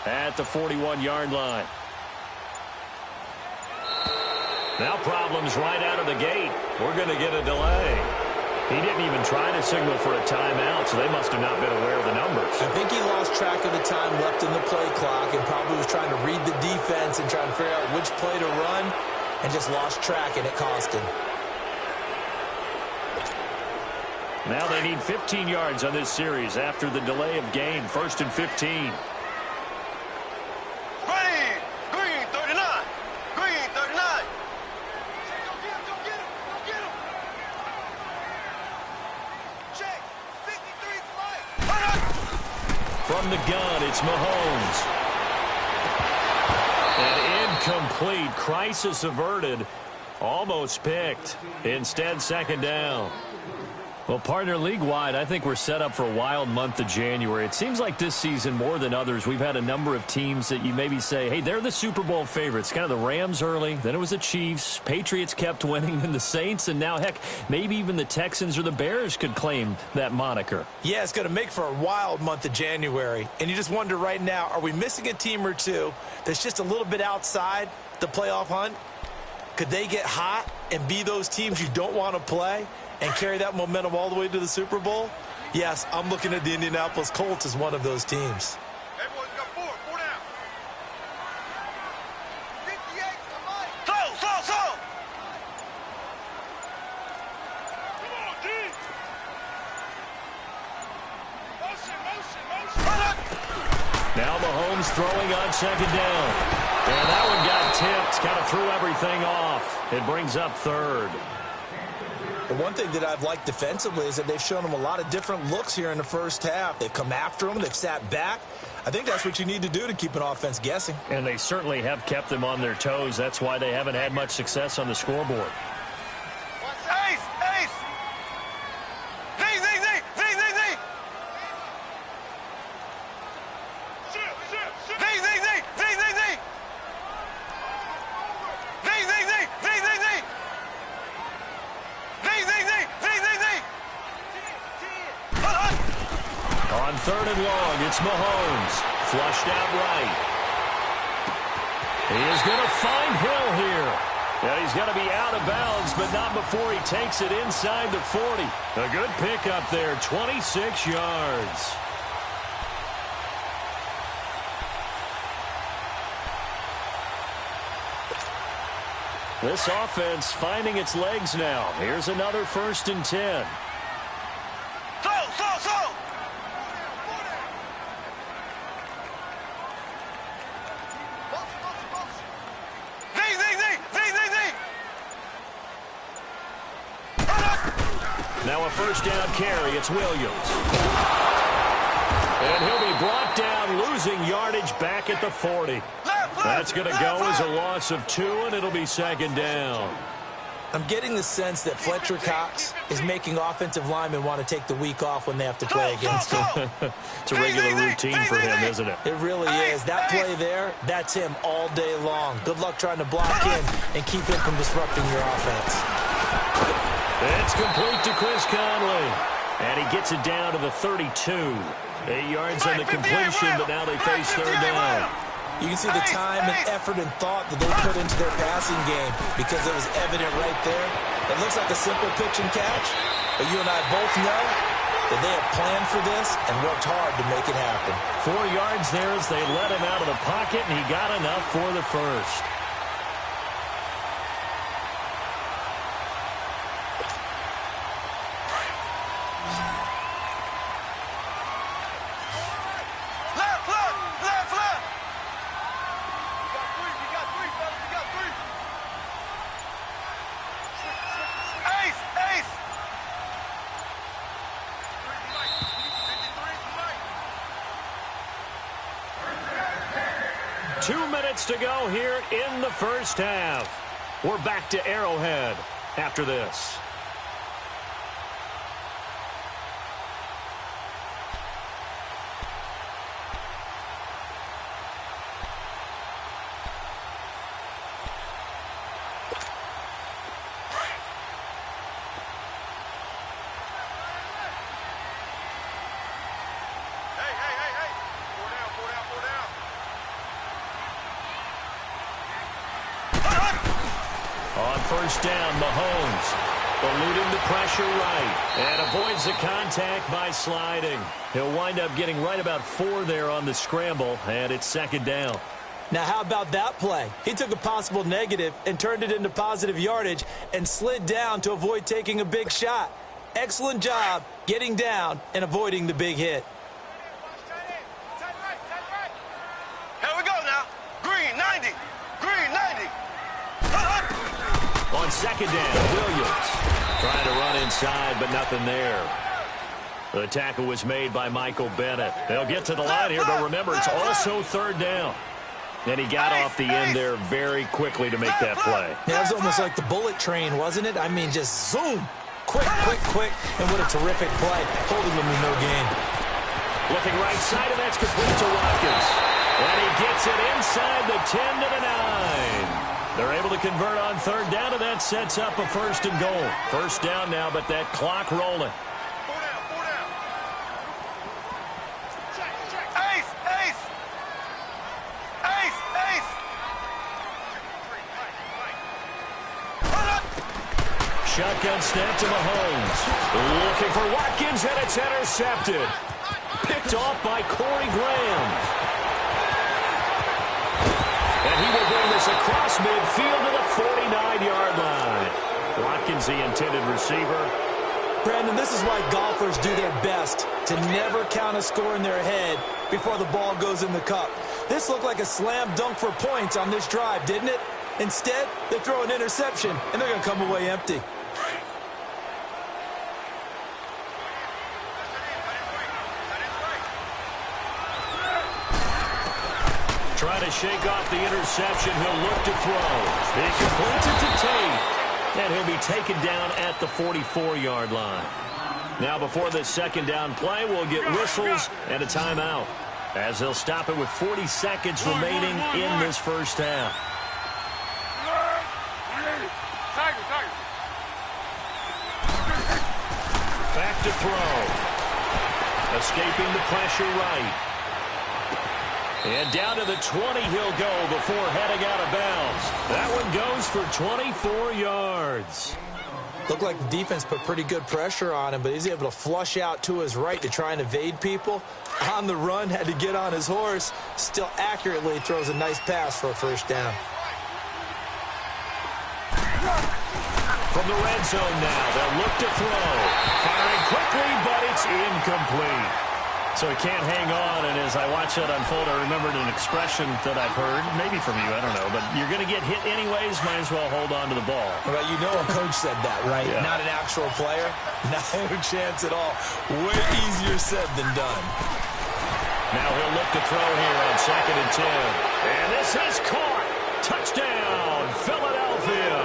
at the 41-yard line. Now problems right out of the gate. We're going to get a delay. He didn't even try to signal for a timeout, so they must have not been aware of the numbers. I think he lost track of the time left in the play clock and probably was trying to read the defense and trying to figure out which play to run and just lost track, and it cost him. Now they need 15 yards on this series after the delay of game. 1st and 15. Green 39. Green 39. Go get him. Check. 53 flight. From the gun, it's Mahomes. And incomplete. Crisis averted. Almost picked. Instead, 2nd down. Well, partner, league-wide, I think we're set up for a wild month of January. It seems like this season, more than others, we've had a number of teams that you maybe say, hey, they're the Super Bowl favorites. Kind of the Rams early, then it was the Chiefs. Patriots kept winning, and the Saints, and now, heck, maybe even the Texans or the Bears could claim that moniker. Yeah, it's going to make for a wild month of January. And you just wonder right now, are we missing a team or two that's just a little bit outside the playoff hunt? Could they get hot and be those teams you don't want to play and carry that momentum all the way to the Super Bowl? Yes, I'm looking at the Indianapolis Colts as one of those teams. Everyone's got four down. 58 to Mike. Slow. Come on, D. Motion. Now Mahomes throwing on 2nd down. And that one got tipped. Kind of threw everything off. It brings up 3rd. The one thing that I've liked defensively is that they've shown them a lot of different looks here in the first half. They've come after them. They've sat back. I think that's what you need to do to keep an offense guessing. And they certainly have kept them on their toes. That's why they haven't had much success on the scoreboard. Ace. On 3rd and long, it's Mahomes. Flushed out right. He is going to find Hill here. And he's going to be out of bounds, but not before he takes it inside the 40. A good pickup there, 26 yards. This offense finding its legs now. Here's another 1st and 10. Slow. Now a 1st down carry. It's Williams. And he'll be brought down, losing yardage back at the 40. That's going to go as a loss of 2, and it'll be 2nd down. I'm getting the sense that Fletcher Cox is making offensive linemen want to take the week off when they have to play against him. It's a regular routine for him, isn't it? It really is. That play there, that's him all day long. Good luck trying to block in and keep him from disrupting your offense. It's complete to Chris Conley. And he gets it down to the 32. 8 yards on the completion, but now they face 3rd down. You can see the time and effort and thought that they put into their passing game because it was evident right there. It looks like a simple pitch and catch, but you and I both know that they have planned for this and worked hard to make it happen. 4 yards there as they let him out of the pocket, and he got enough for the 1st. Ace. 2 minutes to go here in the 1st half. We're back to Arrowhead after this. Hey. 4 down. On first down, Mahomes eluding the pressure right and avoids the contact by sliding. He'll wind up getting right about 4 there on the scramble, and it's second down. Now, how about that play? He took a possible negative and turned it into positive yardage and slid down to avoid taking a big shot. Excellent job getting down and avoiding the big hit. Here we go now. Green 90. Green 90. On second down, Williams trying to run inside, but nothing there. The tackle was made by Michael Bennett. They'll get to the line here, but remember, it's also third down. And he got off the end there very quickly to make that play. Yeah, it was almost like the bullet train, wasn't it? I mean, just zoom. Quick, quick, quick. And what a terrific play, holding him to no gain. Looking right side, and that's complete to Watkins. And he gets it inside the 10 to the 9. They're able to convert on third down, and that sets up a first and goal. First down now, but that clock rolling. 4 down, 4 down. Check. Ace, ace. Ace, ace. Shotgun snap to Mahomes. Looking for Watkins, and it's intercepted. Picked off by Corey Graham. And he will bring this across midfield to the 49-yard line. Watkins, the intended receiver. Brandon, this is why golfers do their best to never count a score in their head before the ball goes in the cup. This looked like a slam dunk for points on this drive, didn't it? Instead, they throw an interception, and they're going to come away empty. Trying to shake off the interception. He'll look to throw. He completes it to Tate. And he'll be taken down at the 44-yard line. Now, before this second down play, we'll get whistles and a timeout, as they'll stop it with 40 seconds remaining in this first half. Back to throw. Escaping the pressure right. And down to the 20 he'll go before heading out of bounds. That one goes for 24 yards. Looked like the defense put pretty good pressure on him, but he's able to flush out to his right to try and evade people. On the run, had to get on his horse. Still accurately throws a nice pass for a first down. From the red zone now, they'll look to throw. Firing quickly, but it's incomplete. So he can't hang on, and as I watch that unfold, I remembered an expression that I've heard, maybe from you, I don't know, but you're going to get hit anyways, might as well hold on to the ball. Well, you know a coach said that, right? Yeah. Not an actual player. No chance at all. Way easier said than done. Now he'll look to throw here on second and 10. And this is caught. Touchdown, Philadelphia.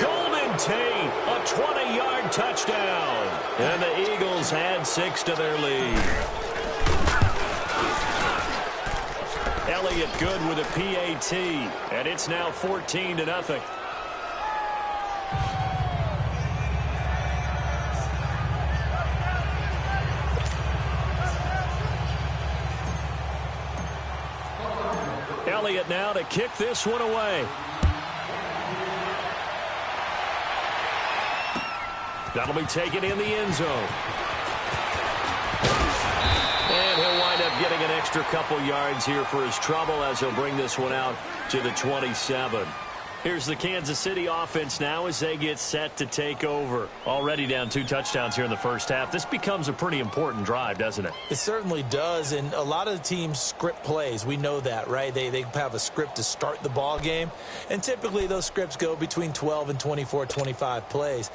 Golden Tate, a 20-yard touchdown. And the Eagles add 6 to their lead. Elliott good with a PAT, and it's now 14-0. Elliott now to kick this one away. That'll be taken in the end zone. And he'll wind up getting an extra couple yards here for his trouble as he'll bring this one out to the 27. Here's the Kansas City offense now as they get set to take over. Already down 2 touchdowns here in the first half. This becomes a pretty important drive, doesn't it? It certainly does, and a lot of the teams script plays. We know that, right? They have a script to start the ball game, and typically those scripts go between 12 and 24, 25 plays.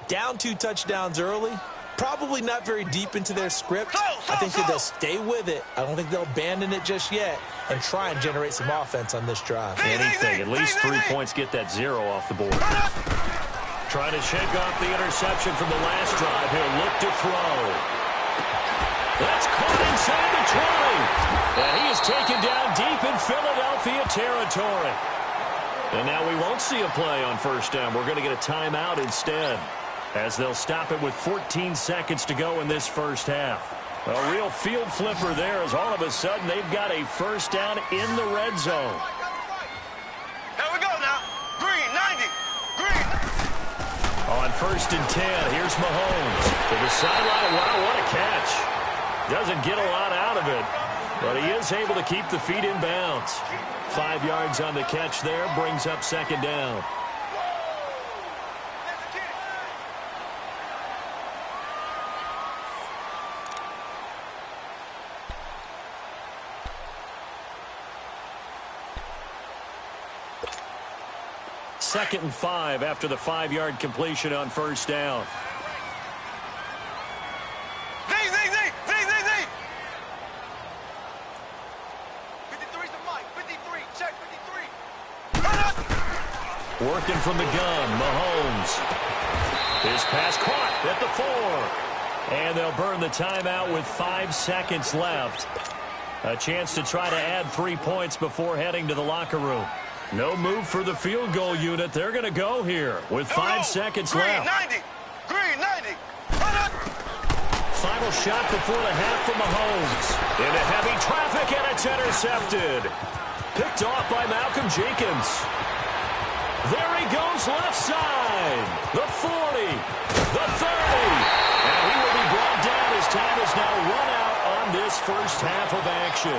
Down 2 touchdowns early, probably not very deep into their script. I think that they'll stay with it. I don't think they'll abandon it just yet and try and generate some offense on this drive. Anything. At least 3 points, get that 0 off the board. Trying to shake off the interception from the last drive. He'll look to throw. That's caught inside the 20. And he is taken down deep in Philadelphia territory. And now we won't see a play on first down. We're going to get a timeout instead, as they'll stop it with 14 seconds to go in this first half. A real field flipper there, as all of a sudden they've got a first down in the red zone. Here we go now. Green On 1st and 10, here's Mahomes to the sideline. Wow, what a catch. Doesn't get a lot out of it, but he is able to keep the feet in bounds. 5 yards on the catch there, brings up 2nd down. Second and 5 after the 5-yard completion on 1st down. Z. 53's the mic. 53. Check 53. Working from the gun, Mahomes. His pass caught at the 4. And they'll burn the timeout with 5 seconds left. A chance to try to add 3 points before heading to the locker room. No move for the field goal unit. They're going to go here with 5 seconds left. 90. Green 90. Final shot before the half from Mahomes. Into heavy traffic, and it's intercepted. Picked off by Malcolm Jenkins. There he goes left side. The 40. The 30. And he will be brought down as time is now run out on this first half of action.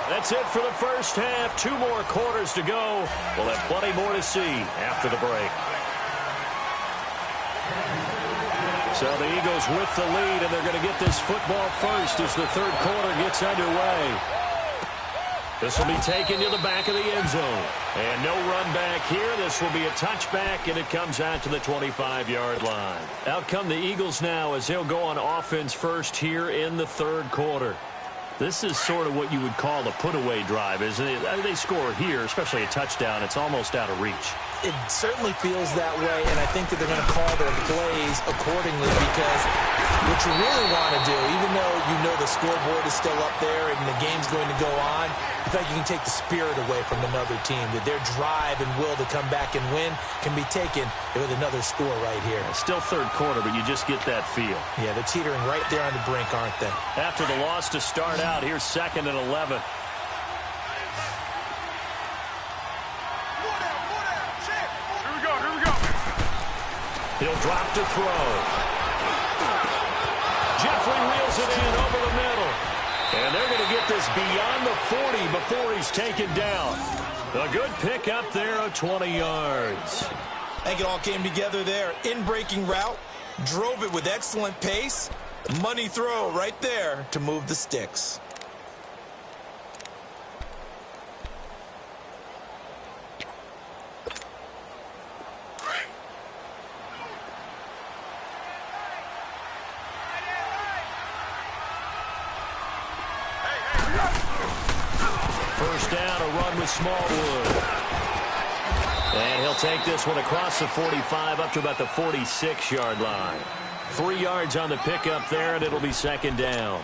That's it for the first half. 2 more quarters to go. We'll have plenty more to see after the break. So the Eagles with the lead, and they're going to get this football first as the 3rd quarter gets underway. This will be taken to the back of the end zone. And no run back here. This will be a touchback, and it comes out to the 25-yard line. Out come the Eagles now as they'll go on offense first here in the 3rd quarter. This is sort of what you would call a put-away drive, isn't it? I mean, they score here, especially a touchdown. It's almost out of reach. It certainly feels that way, and I think that they're going to call their plays accordingly because what you really want to do, even though you know the scoreboard is still up there and the game's going to go on, I feel like you can take the spirit away from another team, that their drive and will to come back and win can be taken with another score right here. It's still 3rd quarter, but you just get that feel. Yeah, they're teetering right there on the brink, aren't they? After the loss to start out, here's 2nd and 11. He'll drop to throw. Jeffrey wheels it in over the middle. And they're going to get this beyond the 40 before he's taken down. A good pick up there of 20 yards. I think it all came together there. In-breaking route, drove it with excellent pace. Money throw right there to move the sticks. First down, a run with Smallwood. And he'll take this one across the 45 up to about the 46-yard line. 3 yards on the pickup there, and it'll be 2nd down.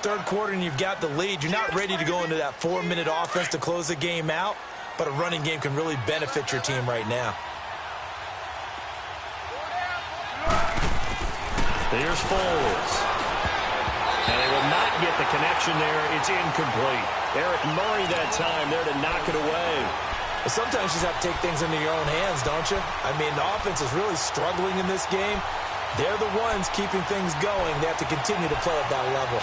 3rd quarter, and you've got the lead. You're not ready to go into that 4-minute offense to close the game out, but a running game can really benefit your team right now. Here's Foles. And they will not get the connection there. It's incomplete. Eric Murray that time there to knock it away. Sometimes you just have to take things into your own hands, don't you? I mean, the offense is really struggling in this game. They're the ones keeping things going. They have to continue to play at that level.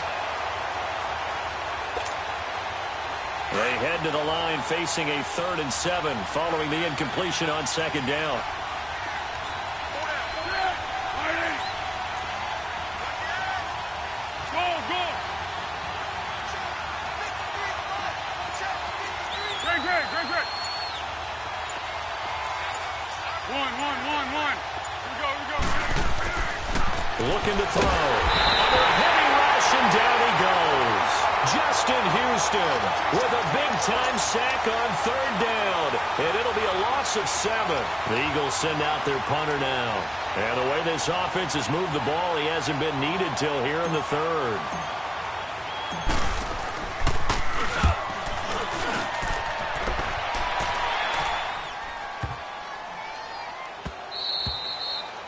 They head to the line facing a 3rd and 7 following the incompletion on 2nd down. Looking to throw. Under a heavy rush, and down he goes. Justin Houston with a big-time sack on 3rd down. And it'll be a loss of 7. The Eagles send out their punter now. And the way this offense has moved the ball, he hasn't been needed till here in the 3rd.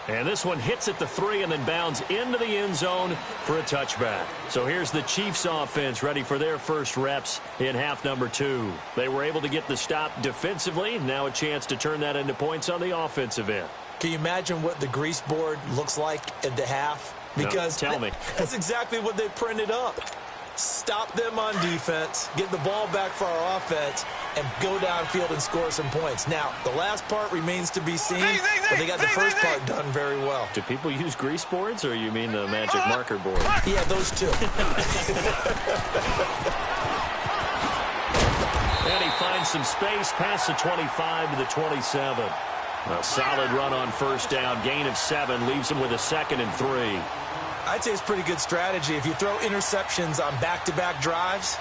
And this one hits at the 3 and then bounds into the end zone for a touchback. So here's the Chiefs offense ready for their first reps in half number 2. They were able to get the stop defensively. Now a chance to turn that into points on the offensive end. Can you imagine what the grease board looks like at the half? Because no, tell me. That's exactly what they printed up. Stop them on defense, get the ball back for our offense, and go downfield and score some points. Now, the last part remains to be seen, but they got the first part done very well. Do people use grease boards, or you mean the magic marker board? Yeah, those two. And he finds some space past the 25 to the 27. A solid run on first down, gain of 7, leaves him with a 2nd and 3. I'd say it's pretty good strategy. If you throw interceptions on back-to-back drives,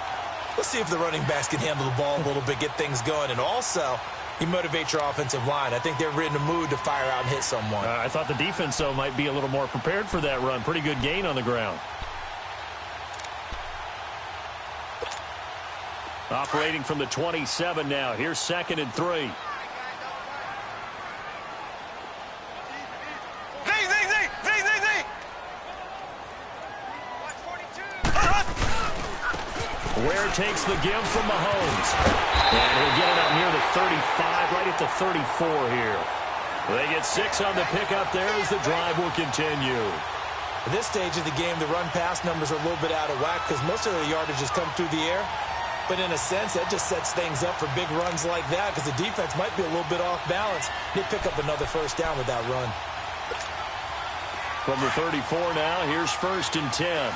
let's see if the running backs can handle the ball a little bit, get things going. And also, you motivate your offensive line. I think they're in the mood to fire out and hit someone. I thought the defense, though, might be a little more prepared for that run. Pretty good gain on the ground. Operating from the 27 now. Here's 2nd and 3. Ware takes the give from Mahomes. And he'll get it up near the 35, right at the 34 here. They get 6 on the pickup there as the drive will continue. At this stage of the game, the run-pass numbers are a little bit out of whack because most of the yardage has come through the air. But in a sense, that just sets things up for big runs like that because the defense might be a little bit off balance. They pick up another first down with that run. From the 34 now, here's 1st and 10.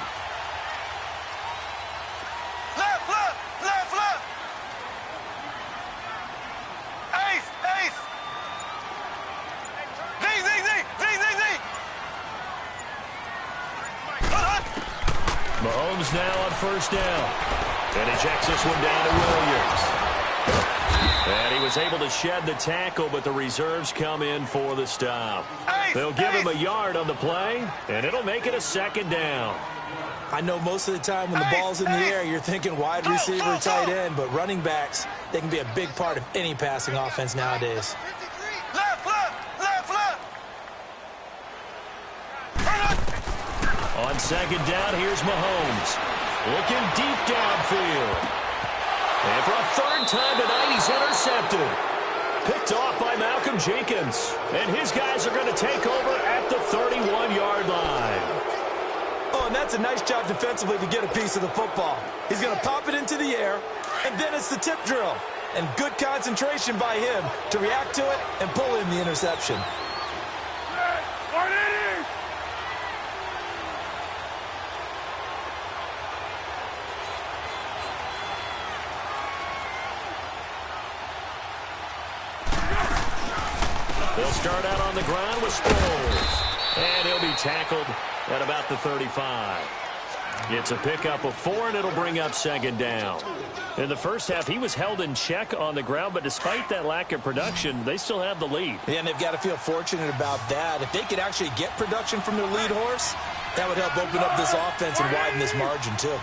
Mahomes now on first down. And he checks this one down to Williams. And he was able to shed the tackle, but the reserves come in for the stop. They'll give him a yard on the play, and it'll make it a 2nd down. I know most of the time when the ball's in the air, you're thinking wide receiver, tight end, but running backs, they can be a big part of any passing offense nowadays. On 2nd down, here's Mahomes. Looking deep downfield. And for a 3rd time tonight, he's intercepted. Picked off by Malcolm Jenkins. And his guys are going to take over at the 31-yard line. Oh, and that's a nice job defensively to get a piece of the football. He's going to pop it into the air, and then it's the tip drill. And good concentration by him to react to it and pull in the interception. They'll start out on the ground with Sproles. And he'll be tackled at about the 35. It's a pickup of 4, and it'll bring up 2nd down. In the first half, he was held in check on the ground, but despite that lack of production, they still have the lead. Yeah, and they've got to feel fortunate about that. If they could actually get production from their lead horse, that would help open up this offense and widen this margin, too.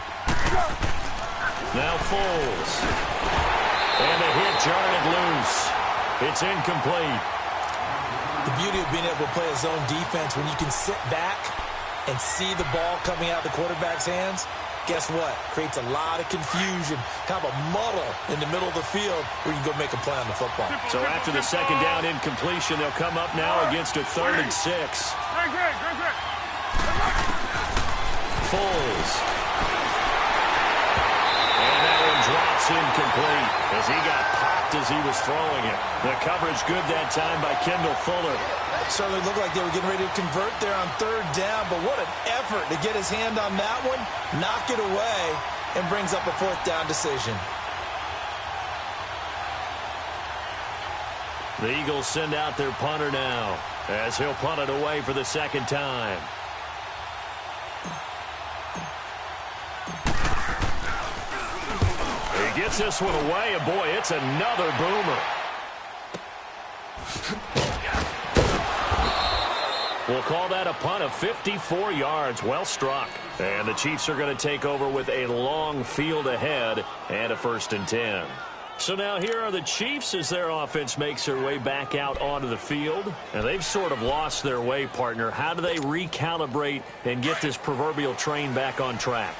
Now Foles. And a hit jarred it loose. It's incomplete. The beauty of being able to play a zone defense when you can sit back and see the ball coming out of the quarterback's hands, guess what? Creates a lot of confusion, kind of a muddle in the middle of the field where you can go make a play on the football. So after the 2nd down incompletion, they'll come up now against a 3rd and 6. Foles. And that one drops incomplete as he got popped as he was throwing it. The coverage good that time by Kendall Fuller. Certainly looked like they were getting ready to convert there on 3rd down, but what an effort to get his hand on that one, knock it away, and brings up a 4th down decision. The Eagles send out their punter now as he'll punt it away for the 2nd time. He gets this one away, and boy, it's another boomer. We'll call that a punt of 54 yards. Well struck. And the Chiefs are going to take over with a long field ahead and a 1st and 10. So now here are the Chiefs as their offense makes their way back out onto the field. And they've sort of lost their way, partner. How do they recalibrate and get this proverbial train back on track?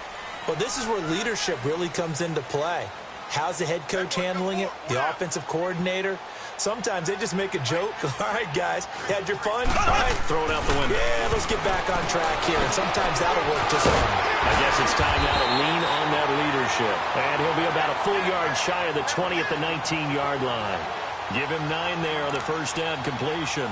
Well, this is where leadership really comes into play. How's the head coach handling it? The offensive coordinator? Sometimes they just make a joke. All right, guys, had your fun? All right, Throw it out the window. yeah, let's get back on track here. And sometimes that'll work just fine. I guess it's time now to lean on that leadership. And he'll be about a full yard shy of the 20 at the 19-yard line. Give him 9 there on the first down completion.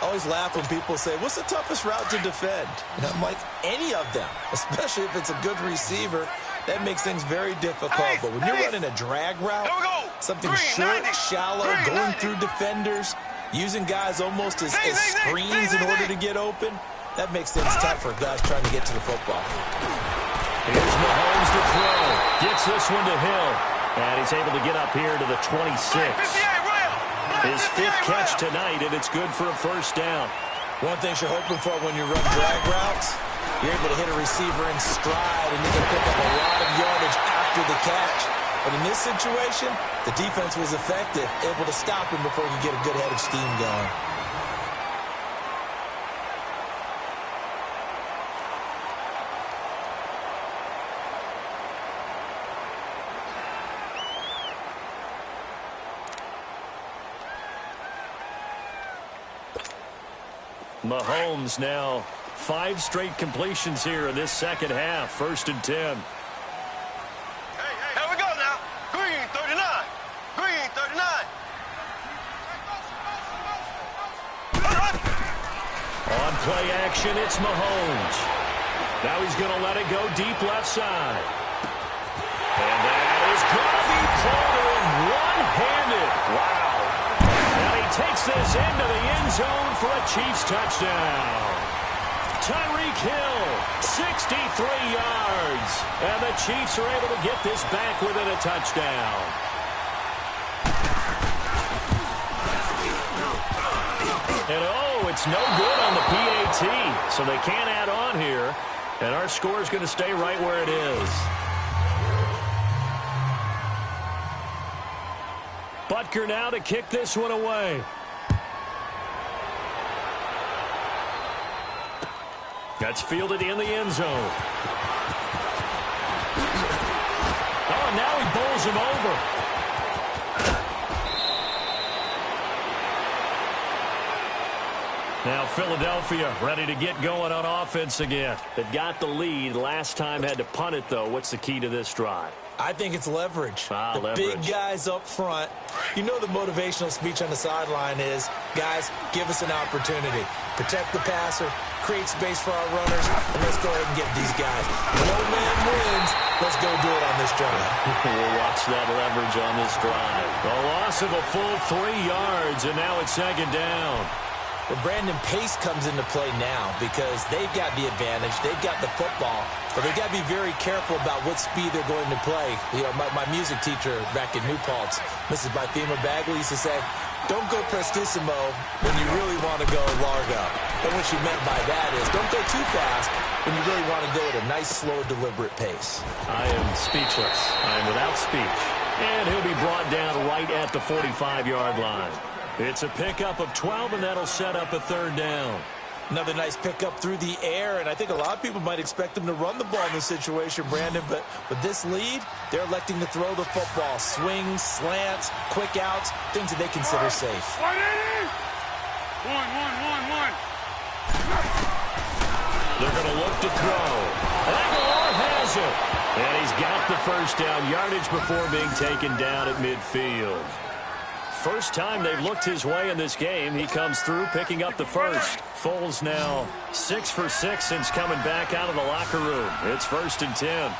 I always laugh when people say, what's the toughest route to defend? And I'm like, any of them, especially if it's a good receiver. That makes things very difficult. But when you're running a drag route, something short, shallow, going through defenders, using guys almost as screens in order to get open, that makes things tough for guys trying to get to the football. Here's Mahomes to throw. Gets this one to Hill. And he's able to get up here to the 26. His 5th catch tonight, and it's good for a first down. One thing you're hoping for when you run drag routes, you're able to hit a receiver in stride, and you can pick up a lot of yardage after the catch. But in this situation, the defense was effective, able to stop him before he could get a good head of steam going. Mahomes now 5 straight completions here in this second half. 1st and 10. Here we go now. Green 39. Green 39. On play action, it's Mahomes. Now he's going to let it go deep left side. And that is going to be pulled in one-handed. Wow. And he takes this into the end zone for a Chiefs touchdown. Tyreek Hill, 63 yards. And the Chiefs are able to get this back within a touchdown. And oh, it's no good on the PAT. So they can't add on here. And our score is going to stay right where it is. Butker now to kick this one away. That's fielded in the end zone. Oh, and now he bowls him over. Now Philadelphia ready to get going on offense again. They've got the lead. Last time had to punt it, though. What's the key to this drive? I think it's leverage. Leverage. Big guys up front. You know the motivational speech on the sideline is, guys, give us an opportunity. Protect the passer, create space for our runners, and let's go ahead and get these guys. No man wins. Let's go do it on this drive. We'll watch that leverage on this drive. A loss of a full 3 yards, and now it's 2nd down. Well, Brandon, pace comes into play now because they've got the advantage. They've got the football, but they've got to be very careful about what speed they're going to play. You know, my music teacher back in New Paltz, Mrs. Bythema Bagley, used to say, don't go prestissimo when you really want to go largo. And what she meant by that is don't go too fast when you really want to go at a nice, slow, deliberate pace. I am speechless. I am without speech. And he'll be brought down right at the 45-yard line. It's a pickup of 12, and that'll set up a 3rd down. Another nice pickup through the air, and I think a lot of people might expect them to run the ball in this situation, Brandon, but with this lead, they're electing to throw the football. Swings, slants, quick outs, things that they consider safe. They're going to look to throw. Aguilar has it. And he's got the first down yardage before being taken down at midfield. First time they've looked his way in this game. He comes through picking up the first. Foles now 6 for 6 since coming back out of the locker room. It's 1st and 10.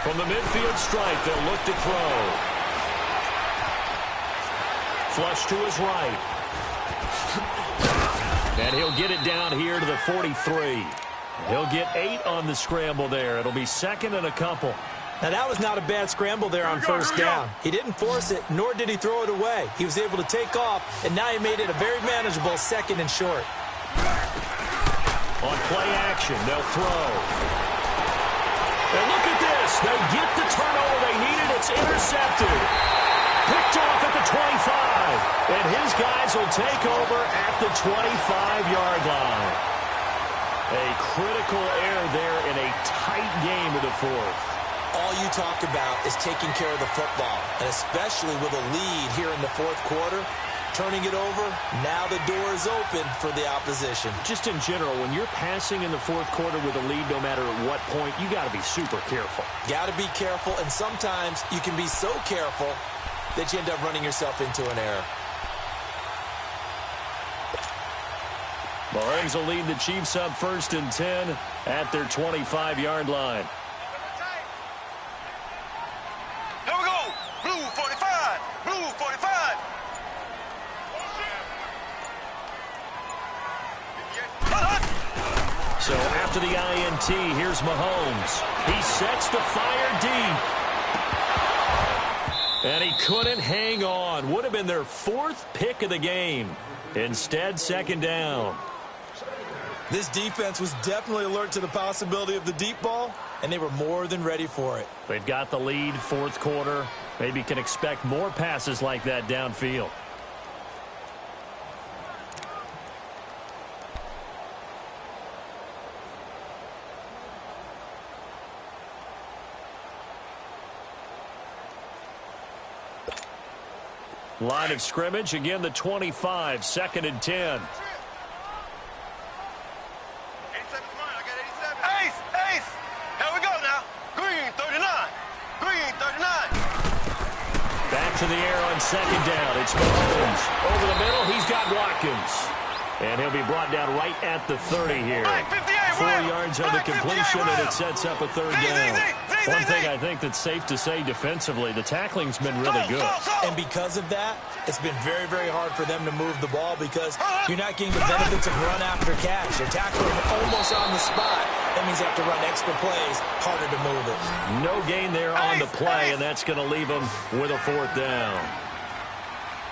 From the midfield stripe, they'll look to throw. Flush to his right. And he'll get it down here to the 43. He'll get 8 on the scramble there. It'll be 2nd and a couple. Now, that was not a bad scramble there on first down. He didn't force it, nor did he throw it away. He was able to take off, and now he made it a very manageable 2nd and short. On play action, they'll throw. And look at this. They get the turnover they needed. It's intercepted. Picked off at the 25. And his guys will take over at the 25-yard line. A critical error there in a tight game of the 4th. all you talk about is taking care of the football, and especially with a lead here in the fourth quarter, turning it over, now the door is open for the opposition. Just in general, when you're passing in the fourth quarter with a lead, no matter at what point, you got to be super careful. Got to be careful, and sometimes you can be so careful that you end up running yourself into an error. Mahomes will lead the Chiefs up 1st and 10 at their 25-yard line. Here we go. Blue 45. Blue 45. So after the INT, here's Mahomes. He sets to fire deep. And he couldn't hang on. Would have been their 4th pick of the game. Instead, 2nd down. This defense was definitely alert to the possibility of the deep ball, and they were more than ready for it. They've got the lead, 4th quarter. Maybe can expect more passes like that downfield. Line of scrimmage, again the 25, 2nd and 10. Ace, ace. Here we go now. Green 39. Green 39. Back to the air on 2nd down. It's Mahomes. Over the middle, he's got Watkins. And he'll be brought down right at the 30 here. 4 yards on the completion, and it sets up a 3rd down. One thing I think that's safe to say defensively, the tackling's been really good. And because of that, it's been very, very hard for them to move the ball because you're not getting the benefits of run after catch. You're tackling almost on the spot. That means you have to run extra plays, harder to move it. No gain there on the play, and that's going to leave him with a 4th down.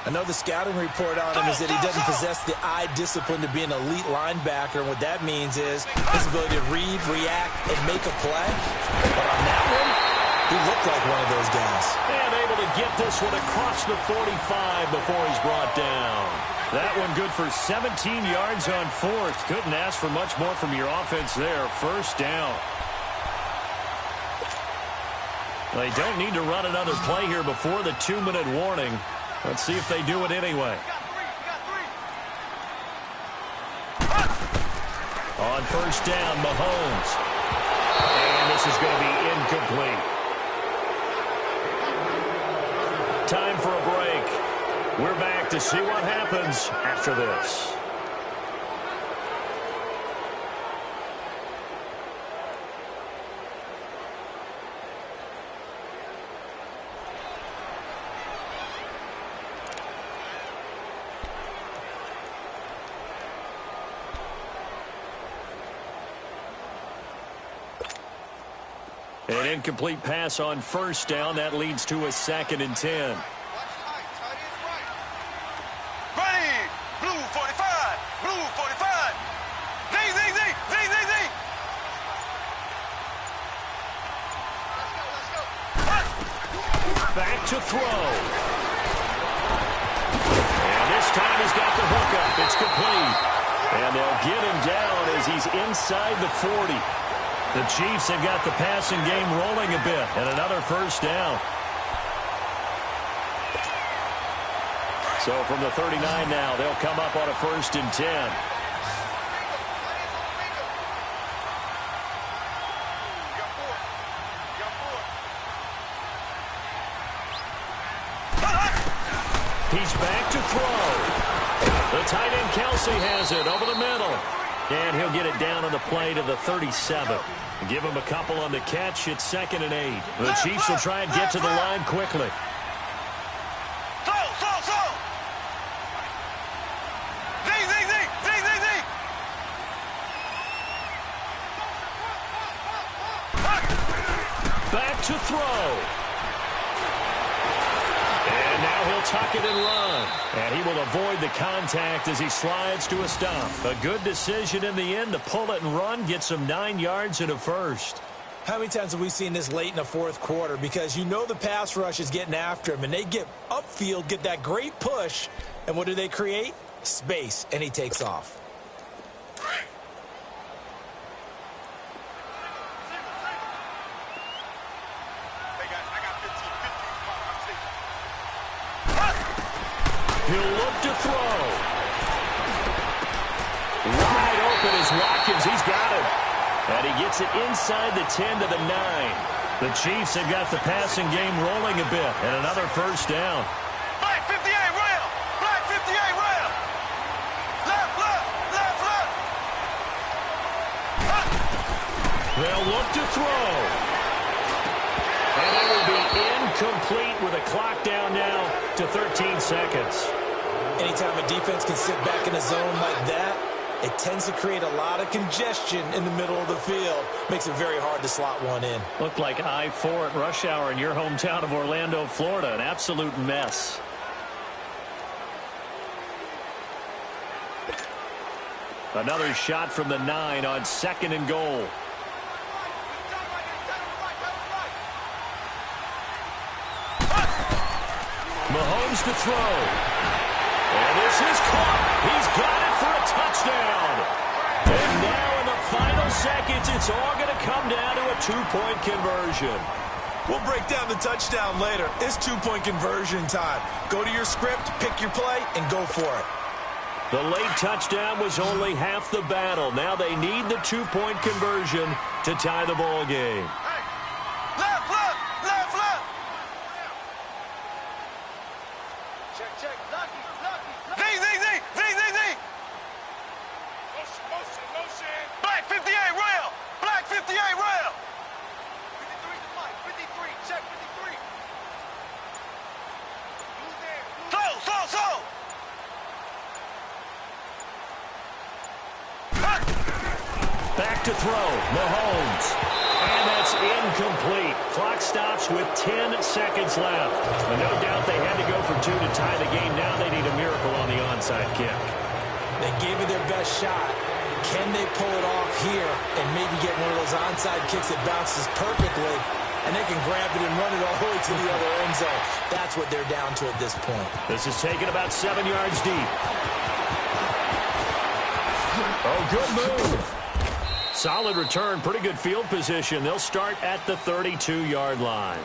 I know the scouting report on him is that he doesn't possess the eye discipline to be an elite linebacker. And what that means is his ability to read, react, and make a play. But on that one, he looked like one of those guys. And able to get this one across the 45 before he's brought down. That one good for 17 yards on 4th. Couldn't ask for much more from your offense there. 1st down. They don't need to run another play here before the 2-minute warning. Let's see if they do it anyway. On 1st down, Mahomes. And this is going to be incomplete. Time for a break. We're back to see what happens after this. An incomplete pass on 1st down. That leads to a 2nd and 10. Ready. Blue 45. Blue 45. Z, Z, Z, Z, Z, Z. Back to throw. And this time he's got the hook up. It's complete. And they'll get him down as he's inside the 40. The Chiefs have got the passing game rolling a bit, and another 1st down. So from the 39 now, they'll come up on a 1st and 10. He's back to throw. The tight end Kelsey has it over the middle. And he'll get it down on the play to the 37. Give him a couple on the catch. It's 2nd and 8. The Chiefs will try and get to the line quickly. Z, Z, Z, Z, Z, Z. Back to throw. And now he'll tuck it and run. And he will avoid the contact as he slides to a stop. A good decision in the end to pull it and run. Gets him 9 yards and a 1st. How many times have we seen this late in the 4th quarter? Because you know the pass rush is getting after him, and they get upfield, get that great push, and what do they create? Space, and he takes off. He'll look to throw. Wide open is Watkins. He's got it. And he gets it inside the 10 to the 9. The Chiefs have got the passing game rolling a bit. And another first down. Black 58 rail. Black 58 rail. Left, left, left, left. They'll look to throw. And it will be incomplete with a clock down now to 13 seconds. Anytime a defense can sit back in a zone like that, it tends to create a lot of congestion in the middle of the field. Makes it very hard to slot one in. Looked like I-4 at rush hour in your hometown of Orlando, Florida. An absolute mess. Another shot from the 9 on 2nd and goal. Mahomes to throw. And this is caught. He's got it for a touchdown. And now in the final seconds, it's all going to come down to a 2-point conversion. We'll break down the touchdown later. It's 2-point conversion time. Go to your script, pick your play, and go for it. The late touchdown was only half the battle. Now they need the 2-point conversion to tie the ball game. Left, left, left, left. Check, check. Lucky, lucky. Zing, zing, zing, zing, zing, zing. Motion, motion, motion. Black 58 rail. Black 58 rail. 53 to Mike. 53. Check 53. Who's there? Slow. Back to throw. Mahomes. And that's incomplete. Clock stops with 10 seconds left. But no doubt they had to go for 2 to tie the game. Now they need a miracle on the onside kick. They gave it their best shot. Can they pull it off here and maybe get one of those onside kicks that bounces perfectly, and they can grab it and run it all the way to the other end zone? That's what they're down to at this point. This is taken about 7 yards deep. Oh, good move. Solid return, pretty good field position. They'll start at the 32-yard line.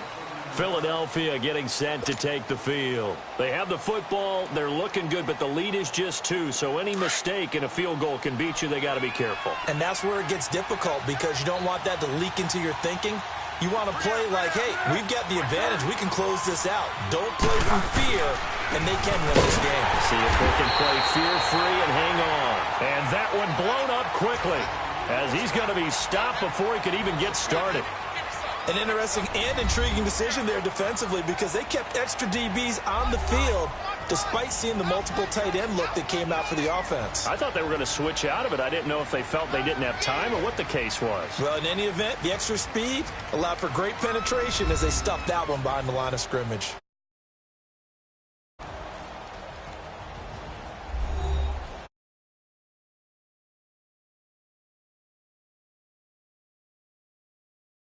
Philadelphia getting set to take the field. They have the football. They're looking good, but the lead is just 2, so any mistake in a field goal can beat you. They got to be careful. And that's where it gets difficult because you don't want that to leak into your thinking. You want to play like, hey, we've got the advantage. We can close this out. Don't play from fear, and they can win this game. See if they can play fear-free and hang on. And that one blown up quickly as he's going to be stopped before he could even get started. An interesting and intriguing decision there defensively because they kept extra DBs on the field despite seeing the multiple tight end look that came out for the offense. I thought they were going to switch out of it. I didn't know if they felt they didn't have time or what the case was. Well, in any event, the extra speed allowed for great penetration as they stuffed that one behind the line of scrimmage.